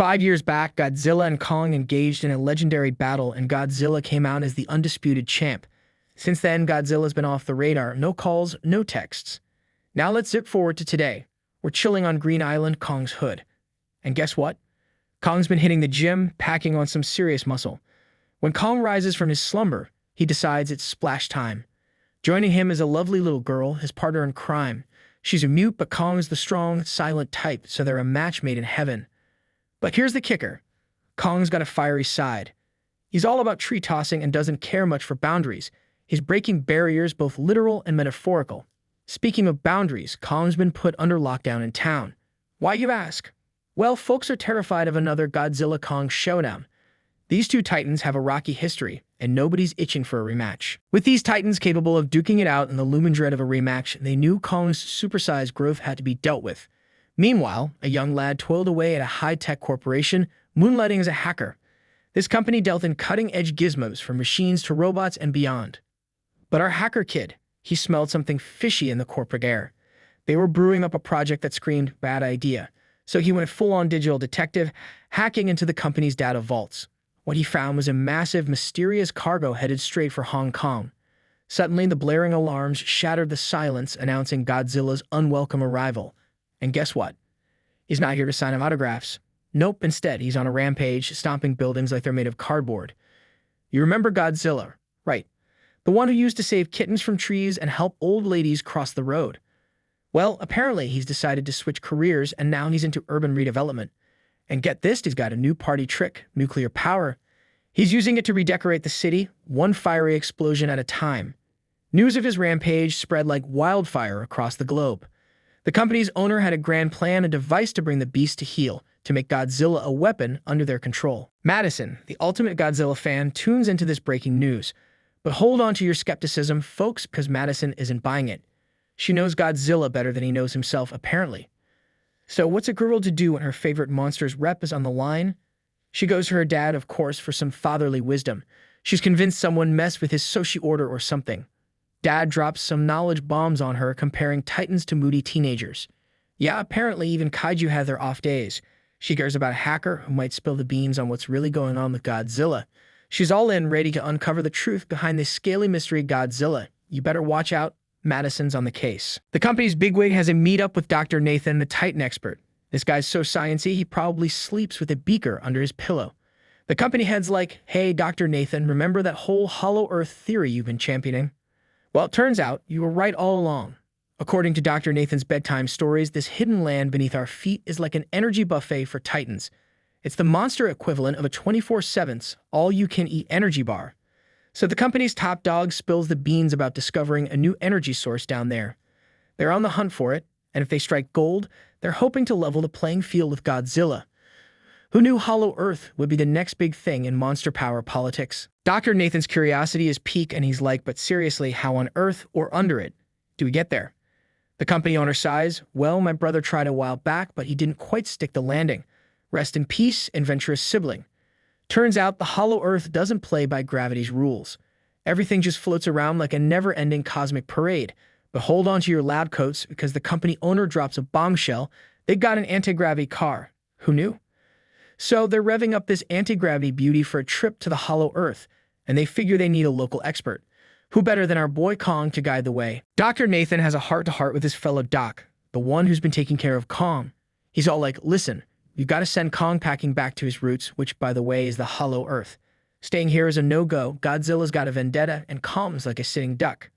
5 years back, Godzilla and Kong engaged in a legendary battle, and Godzilla came out as the undisputed champ. Since then, Godzilla's been off the radar. No calls, no texts. Now let's zip forward to today. We're chilling on Green Island, Kong's hood. And guess what? Kong's been hitting the gym, packing on some serious muscle. When Kong rises from his slumber, he decides it's splash time. Joining him is a lovely little girl, his partner in crime. She's a mute, but Kong's the strong, silent type, so they're a match made in heaven. But here's the kicker. Kong's got a fiery side. He's all about tree tossing and doesn't care much for boundaries. He's breaking barriers, both literal and metaphorical. Speaking of boundaries, Kong's been put under lockdown in town. Why, you ask? Well, folks are terrified of another Godzilla-Kong showdown. These two titans have a rocky history, and nobody's itching for a rematch. With these titans capable of duking it out in the looming dread of a rematch, they knew Kong's supersized growth had to be dealt with. Meanwhile, a young lad toiled away at a high-tech corporation, moonlighting as a hacker. This company dealt in cutting-edge gizmos from machines to robots and beyond. But our hacker kid, he smelled something fishy in the corporate air. They were brewing up a project that screamed bad idea. So he went full-on digital detective, hacking into the company's data vaults. What he found was a massive, mysterious cargo headed straight for Hong Kong. Suddenly, the blaring alarms shattered the silence, announcing Godzilla's unwelcome arrival. And guess what? He's not here to sign autographs. Nope, instead, he's on a rampage, stomping buildings like they're made of cardboard. You remember Godzilla, right? The one who used to save kittens from trees and help old ladies cross the road. Well, apparently he's decided to switch careers, and now he's into urban redevelopment. And get this, he's got a new party trick, nuclear power. He's using it to redecorate the city, one fiery explosion at a time. News of his rampage spread like wildfire across the globe. The company's owner had a grand plan, a device to bring the beast to heel, to make Godzilla a weapon under their control. Madison, the ultimate Godzilla fan, tunes into this breaking news. But hold on to your skepticism, folks, because Madison isn't buying it. She knows Godzilla better than he knows himself, apparently. So what's a girl to do when her favorite monster's rep is on the line? She goes to her dad, of course, for some fatherly wisdom. She's convinced someone messed with his sushi order or something. Dad drops some knowledge bombs on her, comparing titans to moody teenagers. Yeah, apparently even kaiju have their off days. She cares about a hacker who might spill the beans on what's really going on with Godzilla. She's all in, ready to uncover the truth behind this scaly mystery Godzilla. You better watch out. Madison's on the case. The company's bigwig has a meet-up with Dr. Nathan, the Titan expert. This guy's so sciencey, he probably sleeps with a beaker under his pillow. The company head's like, hey, Dr. Nathan, remember that whole hollow earth theory you've been championing? Well, it turns out you were right all along. According to Dr. Nathan's bedtime stories, this hidden land beneath our feet is like an energy buffet for titans. It's the monster equivalent of a 24/7 all-you-can-eat energy bar. So the company's top dog spills the beans about discovering a new energy source down there. They're on the hunt for it, and if they strike gold, they're hoping to level the playing field with Godzilla. Who knew Hollow Earth would be the next big thing in monster power politics? Dr. Nathan's curiosity is piqued, and he's like, but seriously, how on Earth or under it do we get there? The company owner sighs, well, my brother tried a while back, but he didn't quite stick the landing. Rest in peace, adventurous sibling. Turns out the Hollow Earth doesn't play by gravity's rules. Everything just floats around like a never-ending cosmic parade. But hold on to your lab coats, because the company owner drops a bombshell. They got an anti-gravity car. Who knew? So they're revving up this anti-gravity beauty for a trip to the Hollow Earth, and they figure they need a local expert. Who better than our boy Kong to guide the way? Dr. Nathan has a heart-to-heart with his fellow doc, the one who's been taking care of Kong. He's all like, listen, you gotta send Kong packing back to his roots, which, by the way, is the Hollow Earth. Staying here is a no-go. Godzilla's got a vendetta, and Kong's like a sitting duck.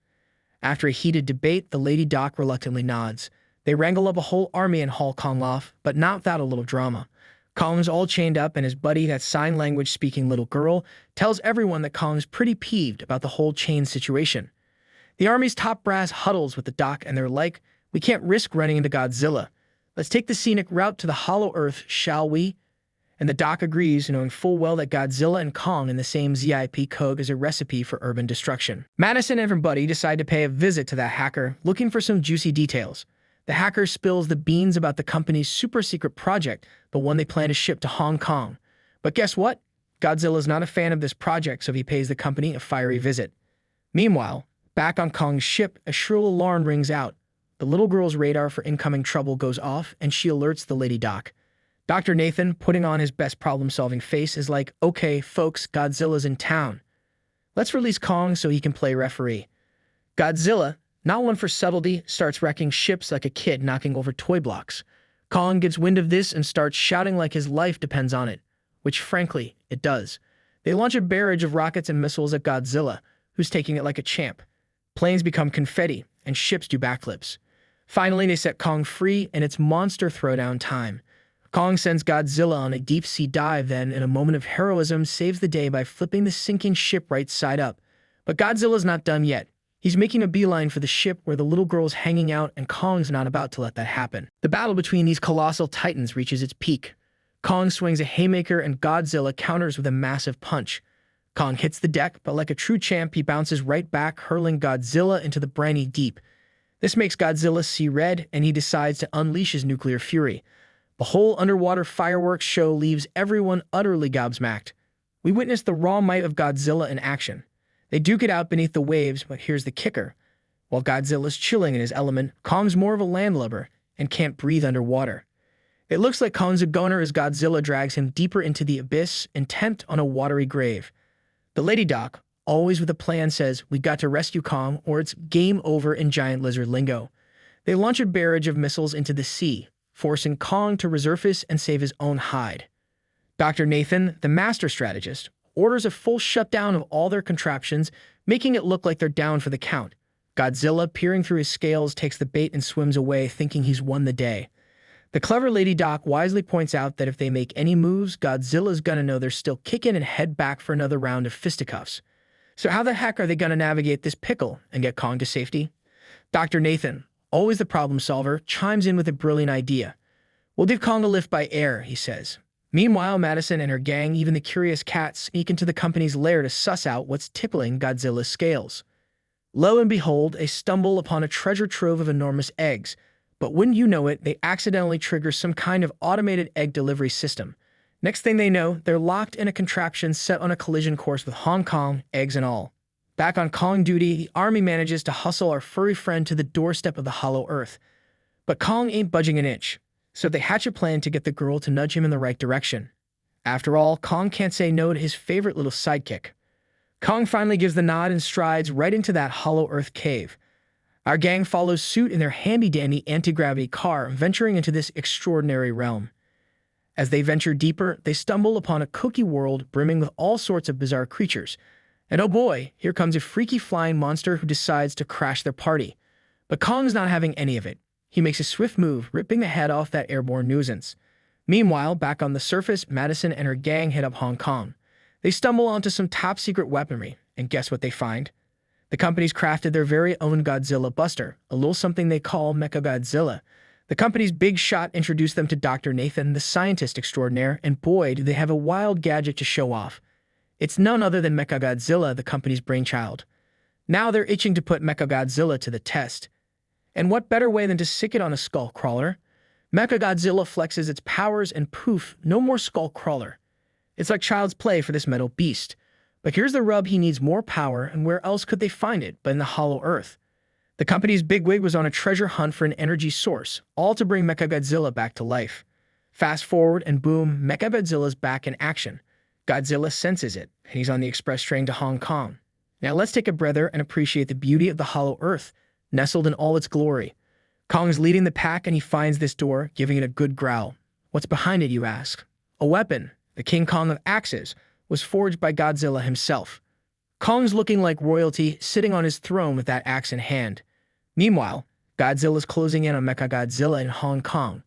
After a heated debate, the Lady Doc reluctantly nods. They wrangle up a whole army and haul Kong off, but not without a little drama. Kong's all chained up, and his buddy, that sign language-speaking little girl, tells everyone that Kong's pretty peeved about the whole chain situation. The army's top brass huddles with the Doc, and they're like, we can't risk running into Godzilla. Let's take the scenic route to the Hollow Earth, shall we? And the Doc agrees, knowing full well that Godzilla and Kong in the same ZIP code is a recipe for urban destruction. Madison and her buddy decide to pay a visit to that hacker, looking for some juicy details. The hacker spills the beans about the company's super-secret project, the one they plan to ship to Hong Kong. But guess what? Godzilla's not a fan of this project, so he pays the company a fiery visit. Meanwhile, back on Kong's ship, a shrill alarm rings out. The little girl's radar for incoming trouble goes off, and she alerts the Lady Doc. Dr. Nathan, putting on his best problem-solving face, is like, okay, folks, Godzilla's in town. Let's release Kong so he can play referee. Godzilla, not one for subtlety, starts wrecking ships like a kid knocking over toy blocks. Kong gets wind of this and starts shouting like his life depends on it, which frankly, it does. They launch a barrage of rockets and missiles at Godzilla, who's taking it like a champ. Planes become confetti, and ships do backflips. Finally, they set Kong free, and it's monster throwdown time. Kong sends Godzilla on a deep-sea dive, then, in a moment of heroism, saves the day by flipping the sinking ship right side up. But Godzilla's not done yet. He's making a beeline for the ship where the little girl's hanging out, and Kong's not about to let that happen. The battle between these colossal titans reaches its peak. Kong swings a haymaker, and Godzilla counters with a massive punch. Kong hits the deck, but like a true champ, he bounces right back, hurling Godzilla into the briny deep. This makes Godzilla see red, and he decides to unleash his nuclear fury. The whole underwater fireworks show leaves everyone utterly gobsmacked. We witness the raw might of Godzilla in action. They duke it out beneath the waves, but here's the kicker. While Godzilla's chilling in his element, Kong's more of a landlubber and can't breathe underwater. It looks like Kong's a goner as Godzilla drags him deeper into the abyss, intent on a watery grave. The Lady Doc, always with a plan, says, "We got to rescue Kong, or it's game over in giant lizard lingo." They launch a barrage of missiles into the sea, forcing Kong to resurface and save his own hide. Dr. Nathan, the master strategist, orders a full shutdown of all their contraptions, making it look like they're down for the count. Godzilla, peering through his scales, takes the bait and swims away, thinking he's won the day. The clever Lady Doc wisely points out that if they make any moves, Godzilla's gonna know they're still kicking and head back for another round of fisticuffs. So how the heck are they gonna navigate this pickle and get Kong to safety? Dr. Nathan, always the problem solver, chimes in with a brilliant idea. "We'll give Kong a lift by air," he says. Meanwhile, Madison and her gang, even the curious cat, sneak into the company's lair to suss out what's tickling Godzilla's scales. Lo and behold, they stumble upon a treasure trove of enormous eggs, but wouldn't you know it, they accidentally trigger some kind of automated egg delivery system. Next thing they know, they're locked in a contraption set on a collision course with Hong Kong, eggs and all. Back on Kong duty, the army manages to hustle our furry friend to the doorstep of the Hollow Earth. But Kong ain't budging an inch, so they hatch a plan to get the girl to nudge him in the right direction. After all, Kong can't say no to his favorite little sidekick. Kong finally gives the nod and strides right into that Hollow Earth cave. Our gang follows suit in their handy-dandy anti-gravity car, venturing into this extraordinary realm. As they venture deeper, they stumble upon a cookie world brimming with all sorts of bizarre creatures. And oh boy, here comes a freaky flying monster who decides to crash their party. But Kong's not having any of it. He makes a swift move, ripping the head off that airborne nuisance. Meanwhile, back on the surface, Madison and her gang head up Hong Kong. They stumble onto some top-secret weaponry, and guess what they find? The company's crafted their very own Godzilla Buster, a little something they call Mechagodzilla. The company's big shot introduced them to Dr. Nathan, the scientist extraordinaire, and boy, do they have a wild gadget to show off. It's none other than Mechagodzilla, the company's brainchild. Now they're itching to put Mechagodzilla to the test. And what better way than to sick it on a skull crawler? Mechagodzilla flexes its powers and poof, no more skull crawler. It's like child's play for this metal beast. But here's the rub, he needs more power, and where else could they find it but in the Hollow Earth? The company's bigwig was on a treasure hunt for an energy source, all to bring Mechagodzilla back to life. Fast forward and boom, Mechagodzilla's back in action. Godzilla senses it, and he's on the express train to Hong Kong. Now let's take a breather and appreciate the beauty of the Hollow Earth, nestled in all its glory. Kong's leading the pack and he finds this door, giving it a good growl. What's behind it, you ask? A weapon, the King Kong of axes, was forged by Godzilla himself. Kong's looking like royalty, sitting on his throne with that axe in hand. Meanwhile, Godzilla's closing in on Mechagodzilla in Hong Kong.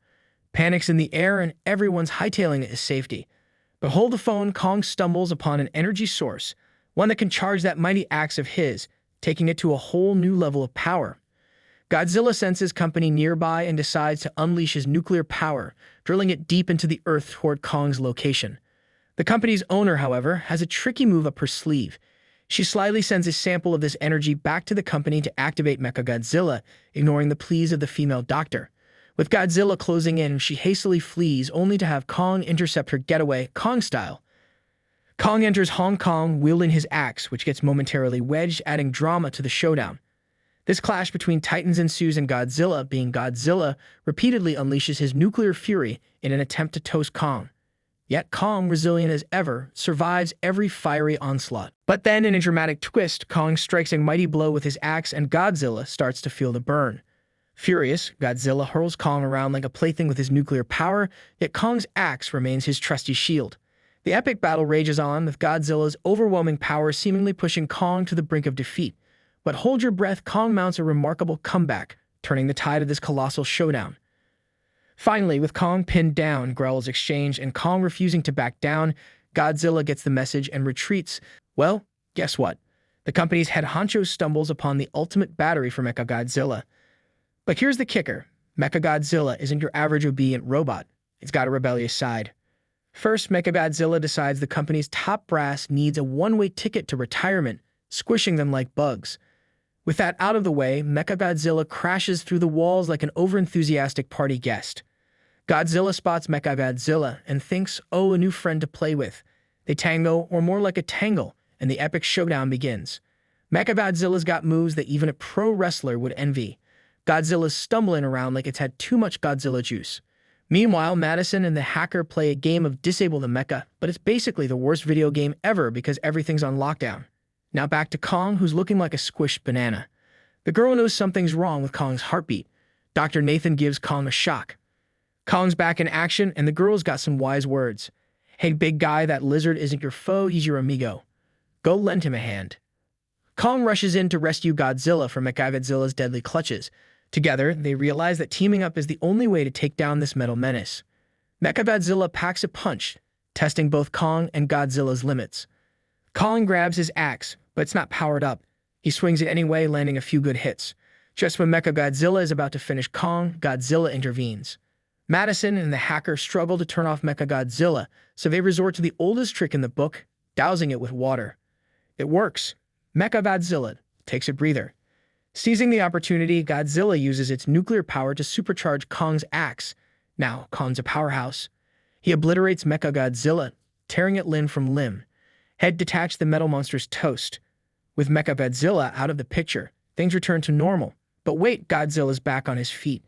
Panic's in the air and everyone's hightailing it to safety. But hold the phone, Kong stumbles upon an energy source, one that can charge that mighty axe of his, taking it to a whole new level of power. Godzilla senses company nearby and decides to unleash his nuclear power, drilling it deep into the earth toward Kong's location. The company's owner, however, has a tricky move up her sleeve. She slyly sends a sample of this energy back to the company to activate Mechagodzilla, ignoring the pleas of the female doctor. With Godzilla closing in, she hastily flees, only to have Kong intercept her getaway, Kong style. Kong enters Hong Kong wielding his axe, which gets momentarily wedged, adding drama to the showdown. This clash between titans ensues and Godzilla, being Godzilla, repeatedly unleashes his nuclear fury, in an attempt to toast Kong. Yet Kong, resilient as ever, survives every fiery onslaught. But then, in a dramatic twist, Kong strikes a mighty blow with his axe and Godzilla starts to feel the burn. Furious, Godzilla hurls Kong around like a plaything with his nuclear power, yet Kong's axe remains his trusty shield. The epic battle rages on, with Godzilla's overwhelming power seemingly pushing Kong to the brink of defeat. But hold your breath, Kong mounts a remarkable comeback, turning the tide of this colossal showdown. Finally, with Kong pinned down, growls exchange, and Kong refusing to back down, Godzilla gets the message and retreats. Well, guess what? The company's head honcho stumbles upon the ultimate battery for Mechagodzilla. But here's the kicker. Mechagodzilla isn't your average obedient robot. It's got a rebellious side. First, Mechagodzilla decides the company's top brass needs a one-way ticket to retirement, squishing them like bugs. With that out of the way, Mechagodzilla crashes through the walls like an overenthusiastic party guest. Godzilla spots Mechagodzilla and thinks, oh, a new friend to play with. They tango, or more like a tangle, and the epic showdown begins. Mechagodzilla's got moves that even a pro wrestler would envy. Godzilla's stumbling around like it's had too much Godzilla juice. Meanwhile, Madison and the hacker play a game of Disable the Mecha, but it's basically the worst video game ever because everything's on lockdown. Now back to Kong, who's looking like a squished banana. The girl knows something's wrong with Kong's heartbeat. Dr. Nathan gives Kong a shock. Kong's back in action, and the girl's got some wise words. Hey, big guy, that lizard isn't your foe, he's your amigo. Go lend him a hand. Kong rushes in to rescue Godzilla from Mechagodzilla's deadly clutches. Together, they realize that teaming up is the only way to take down this metal menace. Mechagodzilla packs a punch, testing both Kong and Godzilla's limits. Kong grabs his axe, but it's not powered up. He swings it anyway, landing a few good hits. Just when Mechagodzilla is about to finish Kong, Godzilla intervenes. Madison and the hacker struggle to turn off Mechagodzilla, so they resort to the oldest trick in the book, dousing it with water. It works. Mechagodzilla takes a breather. Seizing the opportunity, Godzilla uses its nuclear power to supercharge Kong's axe. Now, Kong's a powerhouse. He obliterates Mechagodzilla, tearing it limb from limb. Head detached, the metal monster's toast. With Mechagodzilla out of the picture, things return to normal. But wait, Godzilla's back on his feet.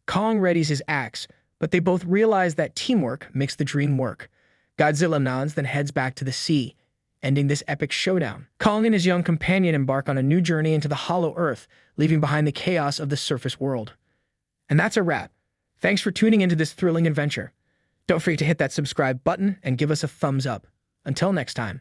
Kong readies his axe, but they both realize that teamwork makes the dream work. Godzilla nods, then heads back to the sea, ending this epic showdown. Kong and his young companion embark on a new journey into the hollow earth, leaving behind the chaos of the surface world. And that's a wrap. Thanks for tuning into this thrilling adventure. Don't forget to hit that subscribe button and give us a thumbs up. Until next time.